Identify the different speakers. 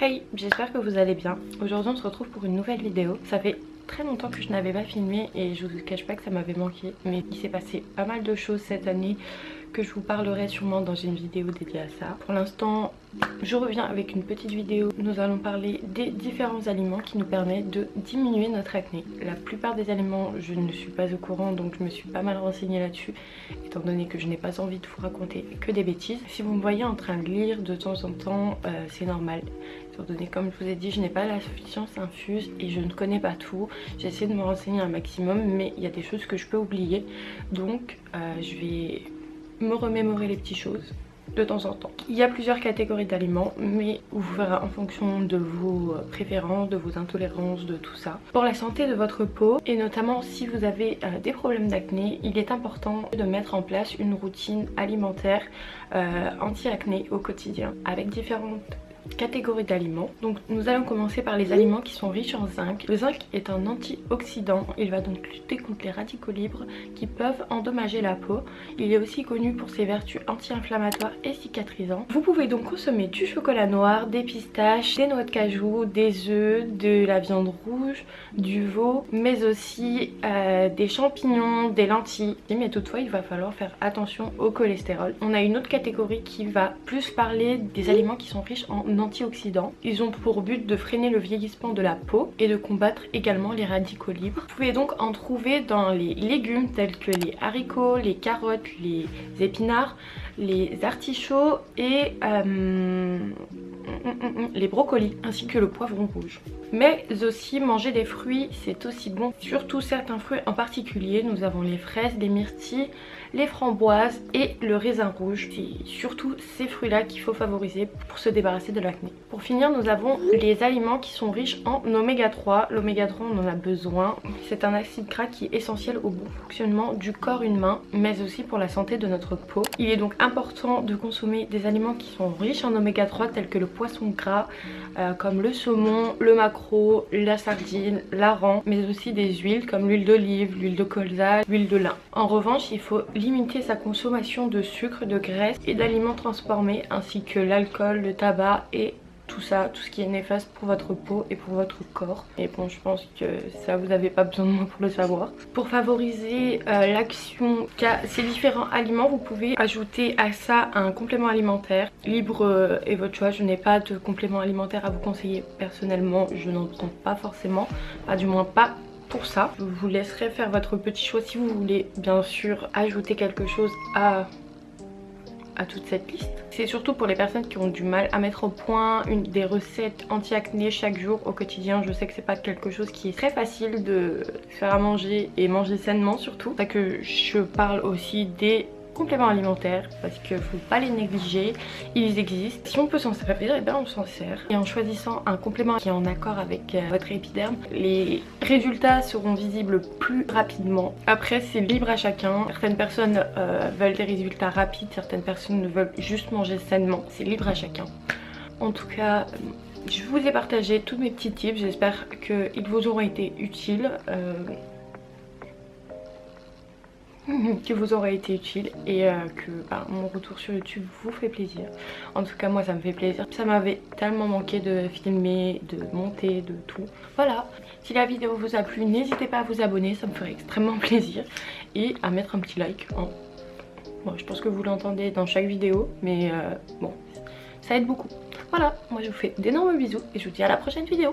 Speaker 1: Hey, j'espère que vous allez bien. Aujourd'hui on se retrouve pour une nouvelle vidéo. Ça fait très longtemps que je n'avais pas filmé et je vous cache pas que ça m'avait manqué. Mais il s'est passé pas mal de choses cette année que je vous parlerai sûrement dans une vidéo dédiée à ça. Pour l'instant, je reviens avec une petite vidéo. Nous allons parler des différents aliments qui nous permettent de diminuer notre acné. La plupart des aliments, je ne suis pas au courant, donc je me suis pas mal renseignée là-dessus, étant donné que je n'ai pas envie de vous raconter que des bêtises. Si vous me voyez en train de lire de temps en temps, c'est normal. Étant donné, comme je vous ai dit, je n'ai pas la science infuse et je ne connais pas tout. J'essaie de me renseigner un maximum, mais il y a des choses que je peux oublier. Donc je vais me remémorer les petites choses de temps en temps. Il y a plusieurs catégories d'aliments, mais vous verrez en fonction de vos préférences, de vos intolérances, de tout ça. Pour la santé de votre peau, et notamment si vous avez des problèmes d'acné, il est important de mettre en place une routine alimentaire anti-acné au quotidien, avec différentes catégorie d'aliments. Donc nous allons commencer par les aliments qui sont riches en zinc. Le zinc est un antioxydant, il va donc lutter contre les radicaux libres qui peuvent endommager la peau. Il est aussi connu pour ses vertus anti-inflammatoires et cicatrisantes. Vous pouvez donc consommer du chocolat noir, des pistaches, des noix de cajou, des œufs, de la viande rouge, du veau, mais aussi des champignons, des lentilles. Mais toutefois il va falloir faire attention au cholestérol. On a une autre catégorie qui va plus parler des aliments qui sont riches en antioxydants. Ils ont pour but de freiner le vieillissement de la peau et de combattre également les radicaux libres. Vous pouvez donc en trouver dans les légumes tels que les haricots, les carottes, les épinards, les artichauts et les brocolis, ainsi que le poivron rouge. Mais aussi manger des fruits, c'est aussi bon, surtout certains fruits en particulier. Nous avons les fraises, les myrtilles, les framboises et le raisin rouge. C'est surtout ces fruits là qu'il faut favoriser pour se débarrasser de l'acné. Pour finir, nous avons les aliments qui sont riches en oméga 3. L'oméga 3 on en a besoin, c'est un acide gras qui est essentiel au bon fonctionnement du corps humain, mais aussi pour la santé de notre peau. Il est donc important de consommer des aliments qui sont riches en oméga 3 tels que le poisson gras, comme le saumon, le maquereau, la sardine, l'hareng, mais aussi des huiles comme l'huile d'olive, l'huile de colza, l'huile de lin. En revanche, il faut limiter sa consommation de sucre, de graisse et d'aliments transformés, ainsi que l'alcool, le tabac et tout ça, tout ce qui est néfaste pour votre peau et pour votre corps. Et bon, je pense que ça, vous n'avez pas besoin de moi pour le savoir. Pour favoriser l'action qu'a ces différents aliments, vous pouvez ajouter à ça un complément alimentaire. Libre est votre choix, je n'ai pas de complément alimentaire à vous conseiller personnellement, je n'en prends pas forcément, pas du moins pas pour ça. Je vous laisserai faire votre petit choix si vous voulez bien sûr ajouter quelque chose à toute cette liste. C'est surtout pour les personnes qui ont du mal à mettre au point des recettes anti-acné chaque jour au quotidien. Je sais que c'est pas quelque chose qui est très facile de faire à manger et manger sainement surtout. C'est ça que je parle aussi des compléments alimentaires parce qu'il ne faut pas les négliger, ils existent. Si on peut s'en servir, et bien on s'en sert. Et en choisissant un complément qui est en accord avec votre épiderme, les résultats seront visibles plus rapidement. Après c'est libre à chacun, certaines personnes veulent des résultats rapides, certaines personnes veulent juste manger sainement, c'est libre à chacun. En tout cas, je vous ai partagé tous mes petits tips, j'espère qu'ils vous auront été utiles. Que vous aurez été utile et que mon retour sur YouTube vous fait plaisir. En tout cas moi ça me fait plaisir. Ça m'avait tellement manqué de filmer, de monter, de tout. Voilà, si la vidéo vous a plu, n'hésitez pas à vous abonner, ça me ferait extrêmement plaisir. Et à mettre un petit like. Hein. Bon, je pense que vous l'entendez dans chaque vidéo, mais bon, ça aide beaucoup. Voilà, moi je vous fais d'énormes bisous et je vous dis à la prochaine vidéo.